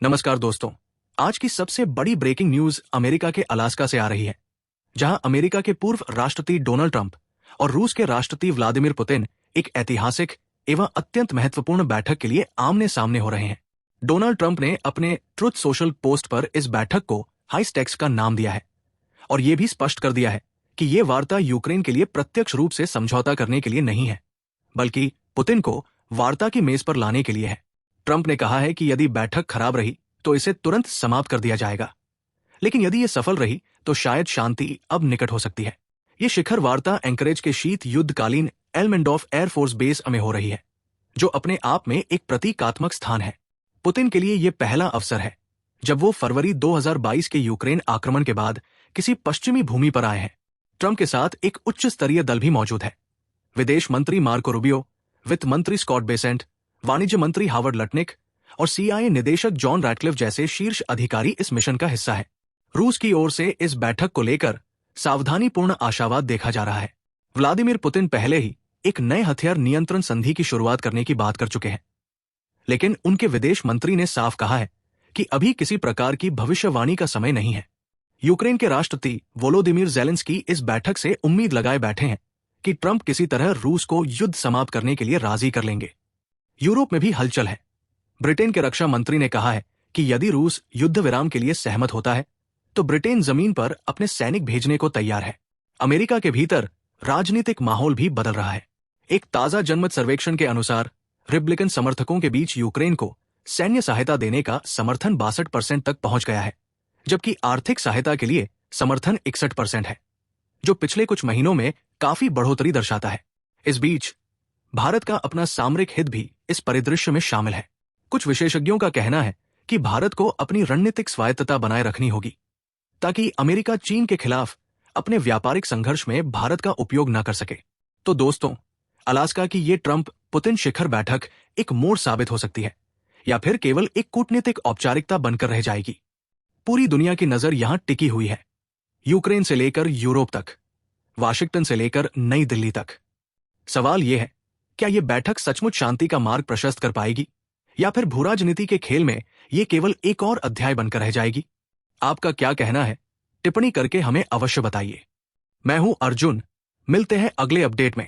नमस्कार दोस्तों। आज की सबसे बड़ी ब्रेकिंग न्यूज अमेरिका के अलास्का से आ रही है, जहां अमेरिका के पूर्व राष्ट्रपति डोनाल्ड ट्रंप और रूस के राष्ट्रपति व्लादिमीर पुतिन एक ऐतिहासिक एवं अत्यंत महत्वपूर्ण बैठक के लिए आमने सामने हो रहे हैं। डोनाल्ड ट्रंप ने अपने ट्रुथ सोशल पोस्ट पर इस बैठक को हाई स्टेक्स का नाम दिया है और यह भी स्पष्ट कर दिया है कि यह वार्ता यूक्रेन के लिए प्रत्यक्ष रूप से समझौता करने के लिए नहीं है, बल्कि पुतिन को वार्ता की मेज पर लाने के लिए है। ट्रंप ने कहा है कि यदि बैठक खराब रही तो इसे तुरंत समाप्त कर दिया जाएगा, लेकिन यदि यह सफल रही तो शायद शांति अब निकट हो सकती है। यह शिखर वार्ता एंकरेज के शीत युद्धकालीन एल्मेंडोर्फ एयरफोर्स बेस में हो रही है, जो अपने आप में एक प्रतीकात्मक स्थान है। पुतिन के लिए यह पहला अवसर है जब वो फरवरी 2022 के यूक्रेन आक्रमण के बाद किसी पश्चिमी भूमि पर आए हैं। ट्रंप के साथ एक उच्च स्तरीय दल भी मौजूद है। विदेश मंत्री मार्को रूबियो, वित्त मंत्री स्कॉट बेसेंट, वाणिज्य मंत्री हावर्ड लटनिक और CIA निदेशक जॉन रैटक्लिफ जैसे शीर्ष अधिकारी इस मिशन का हिस्सा है। रूस की ओर से इस बैठक को लेकर सावधानीपूर्ण आशावाद देखा जा रहा है। व्लादिमीर पुतिन पहले ही एक नए हथियार नियंत्रण संधि की शुरुआत करने की बात कर चुके हैं, लेकिन उनके विदेश मंत्री ने साफ कहा है कि अभी किसी प्रकार की भविष्यवाणी का समय नहीं है। यूक्रेन के राष्ट्रपति वोलोदिमीर ज़ेलेंस्की इस बैठक से उम्मीद लगाए बैठे हैं कि ट्रंप किसी तरह रूस को युद्ध समाप्त करने के लिए राजी कर लेंगे। यूरोप में भी हलचल है। ब्रिटेन के रक्षा मंत्री ने कहा है कि यदि रूस युद्ध विराम के लिए सहमत होता है तो ब्रिटेन जमीन पर अपने सैनिक भेजने को तैयार है। अमेरिका के भीतर राजनीतिक माहौल भी बदल रहा है। एक ताजा जनमत सर्वेक्षण के अनुसार रिपब्लिकन समर्थकों के बीच यूक्रेन को सैन्य सहायता देने का समर्थन 62% तक पहुंच गया है, जबकि आर्थिक सहायता के लिए समर्थन 61% है, जो पिछले कुछ महीनों में काफी बढ़ोतरी दर्शाता है। इस बीच भारत का अपना सामरिक हित भी इस परिदृश्य में शामिल है। कुछ विशेषज्ञों का कहना है कि भारत को अपनी रणनीतिक स्वायत्तता बनाए रखनी होगी ताकि अमेरिका चीन के खिलाफ अपने व्यापारिक संघर्ष में भारत का उपयोग न कर सके। तो दोस्तों, अलास्का की ये ट्रंप पुतिन शिखर बैठक एक मोड़ साबित हो सकती है या फिर केवल एक कूटनीतिक औपचारिकता बनकर रह जाएगी। पूरी दुनिया की नजर यहां टिकी हुई है, यूक्रेन से लेकर यूरोप तक, वाशिंगटन से लेकर नई दिल्ली तक। सवाल यह है, क्या यह बैठक सचमुच शांति का मार्ग प्रशस्त कर पाएगी या फिर भूराजनीति के खेल में यह केवल एक और अध्याय बनकर रह जाएगी? आपका क्या कहना है? टिप्पणी करके हमें अवश्य बताइए। मैं हूं अर्जुन, मिलते हैं अगले अपडेट में।